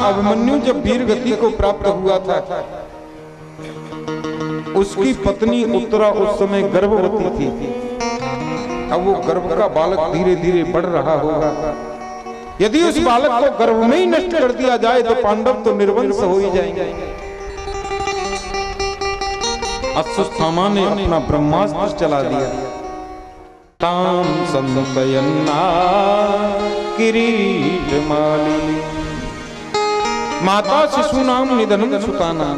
अभिमन्यु जब वीर गति को प्राप्त हुआ था, उसकी पत्नी उत्तरा उस समय गर्भवती थी। अब वो गर्भ का बालक धीरे धीरे बढ़ रहा होगा। यदि उस बालक को गर्भ में ही नष्ट कर दिया जाए तो पांडव तो निर्वंश हो ही जाएंगे। अश्वत्थामा ने अपना ब्रह्मास्त्र चला दिया। ताम संतयन्ना किरीटमाली माता शिशुनाम निधनम सुताना।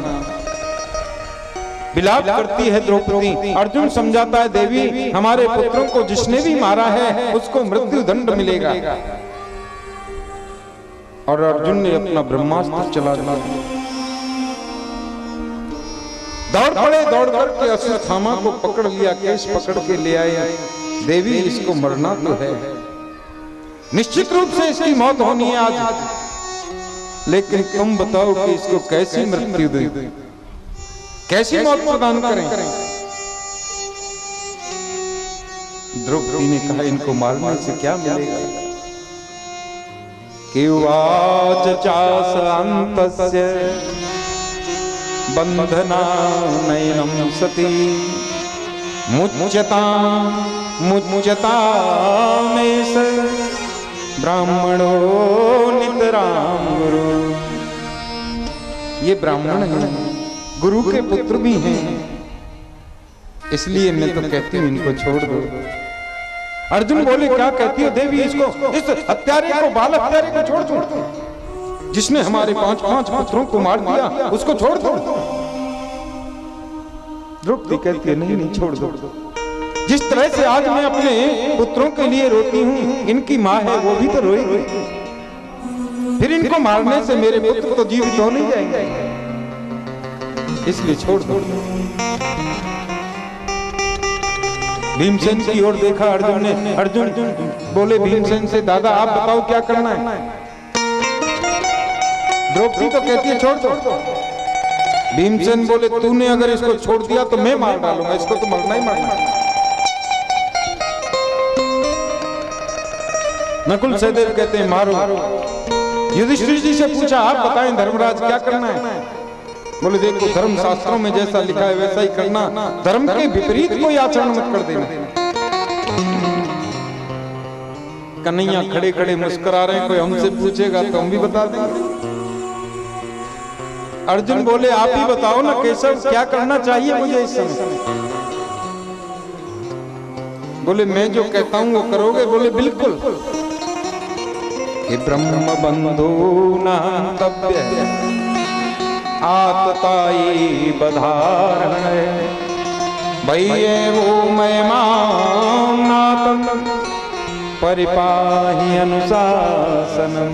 विलाप करती है द्रौपदी। अर्जुन समझाता है, देवी हमारे पुत्रों को जिसने भी मारा है उसको मृत्यु दंड मिलेगा। और अर्जुन ने अपना ब्रह्मास्त्र चला दिया। दौड़ पड़े, दौड़ करके अश्वत्थामा को पकड़ लिया, केस पकड़ के ले आए। देवी इसको मरना तो है, निश्चित रूप से इसकी मौत होनी है आज, लेकिन तुम बताओ कि इसको कैसी मृत्यु दें, कैसी मौत प्रदान करें। द्रौपदी ने कहा, इनको मारने से क्या मिलेगा। कि उवाच चास अंतस्य बंधना नयनम सती मुच्यता मुच्यता में स ब्राह्मणो नितराम गुरु। ये ब्राह्मण हैं, गुरु के पुत्र भी हैं, इसलिए मैं तो कहती हूं इनको छोड़ दो। अर्जुन बोले, क्या कहती हो देवी, इसको इस हत्यारे को, बाल हत्यारे को छोड़ दो, जिसने हमारे 5 पुत्रों को मार दिया उसको छोड़ दो। द्रौपदी कहती है, नहीं नहीं छोड़ दो। जिस तरह से आज मैं अपने पुत्रों के लिए रोती हूं, इनकी माँ है वो भी तो रोएगी, फिर इनको मारने से मेरे पुत्र तो जीवित हो नहीं जाएंगे, इसलिए छोड़ दो। भीमसेन की ओर देखा अर्जुन ने। अर्जुन बोले भीमसेन से, दादा आप बताओ क्या करना है। द्रौपदी तो कहती है छोड़ दो। भीमसेन बोले, तूने अगर इसको छोड़ दिया तो मैं मार डालूंगा, इसको तो मरना ही मरना। नकुल सहदेव कहते हैं मारो। युधिष्ठिर जी से पूछा, आप बताएं धर्मराज क्या करना है। बोले, देखो धर्म शास्त्रों में जैसा लिखा है वैसा ही करना, धर्म के विपरीत कोई आचरण मत कर देना। कन्हैया खड़े खड़े मुस्कुरा रहे हैं, कोई हमसे पूछेगा तो हम भी बता देंगे। अर्जुन बोले, आप ही बताओ ना केशव, क्या करना चाहिए मुझे इस समय। बोले, मैं जो कहता हूं वो करोगे। बोले, बिल्कुल। कि ब्रह्म बंधु न हन्तव्य आतताई बधारण भैये वो मैं नातम परिपाहि अनुशासनम।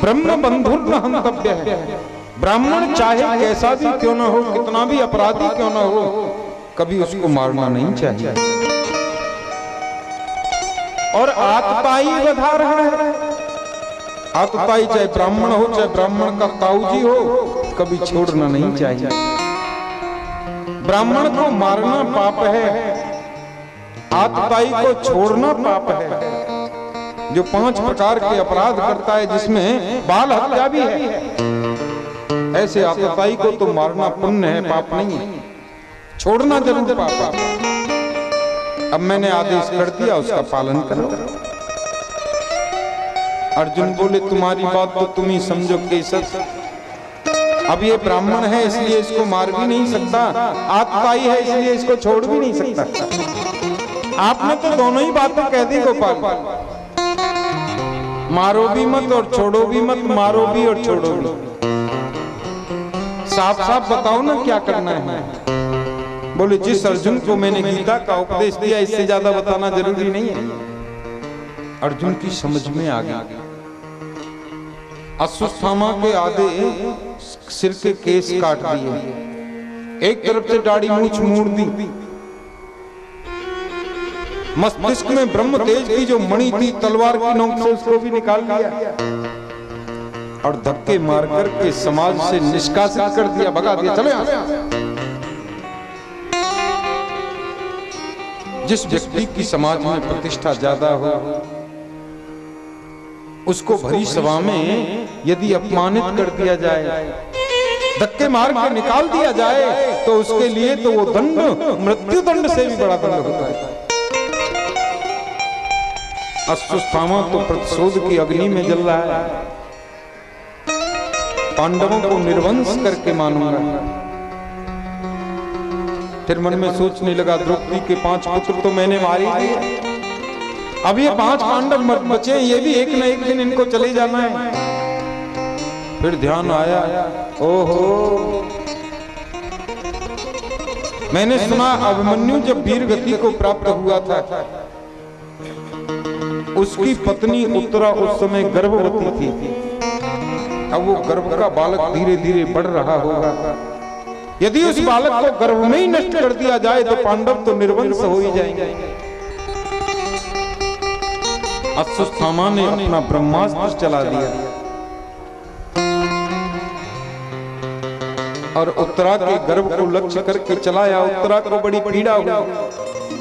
ब्रह्म बंधु न हन्तव्य है। ब्राह्मण चाहे कैसा भी क्यों न हो, कितना भी अपराधी क्यों न हो, कभी उसको मारना नहीं चाहिए। और आतताई बधारण है। आतताई चाहे ब्राह्मण हो, चाहे ब्राह्मण का ताऊजी हो, कभी छोड़ना नहीं चाहिए। ब्राह्मण को मारना पाप है, आतताई को छोड़ना पाप है। जो 5 प्रकार के अपराध करता है जिसमें बाल हत्या भी है, ऐसे आतताई को तो मारना पुण्य है, पाप नहीं है। छोड़ना जरूर पाप है। अब मैंने आदेश कर दिया, उसका पालन करो। अर्जुन बोले, तुम्हारी बात तो तुम ही समझो केशव। अब ये ब्राह्मण है इसलिए इसको मार भी नहीं सकता, आतताई है इसलिए इसको छोड़ भी नहीं सकता। आपने तो दोनों ही बातें कह दी गोपाल, मारो भी मत और छोड़ो भी मत, मारो भी और छोड़ो भी। साफ साफ बताओ ना क्या करना है। बोले, जिस अर्जुन को मैंने गीता का उपदेश दिया इससे ज्यादा बताना जरूरी नहीं है। अर्जुन की समझ में आ गया। अश्वत्थामा के आधे सिर के केस काट दिए, एक तरफ से दाढ़ी मूछ मोड़ दी, मस्तिष्क में ब्रह्म तेज की जो मणि थी तलवार की नोक से उसको भी निकाल दिया और धक्के मारकर के समाज से निष्कासित कर दिया, भगा दिया, चले यहाँ। जिस व्यक्ति की समाज में प्रतिष्ठा ज्यादा हो उसको भरी सभा में यदि अपमानित कर दिया जाए, धक्के मार के निकाल दिया जाए, तो उसके लिए तो वो दंड मृत्यु दंड से भी बड़ा दंड होता है। अश्वत्थामा तो प्रतिशोध की अग्नि में जल रहा है, पांडवों को निर्वंश करके मानूंगा। फिर मन में सोचने लगा, द्रौपदी के 5 पुत्र तो मैंने मार ही दिए, अब ये 5 पांडव मत बचे, ये भी एक न एक दिन इनको चले जाना है। फिर ध्यान आया, ओहो, मैंने सुना अभिमन्यु जब वीर गति को प्राप्त हुआ था, उसकी पत्नी उत्तरा उस समय गर्भवती थी। अब वो गर्भ का बालक धीरे धीरे बढ़ रहा होगा, यदि उस बालक को गर्भ में ही नष्ट कर दिया जाए तो पांडव तो निर्वंश हो ही जाएंगे। अश्वत्थामा ने अपना ब्रह्मास्त्र चला दिया और उत्तरा के गर्भ को लक्ष्य करके चलाया। उत्तरा को बड़ी पीड़ा हुई,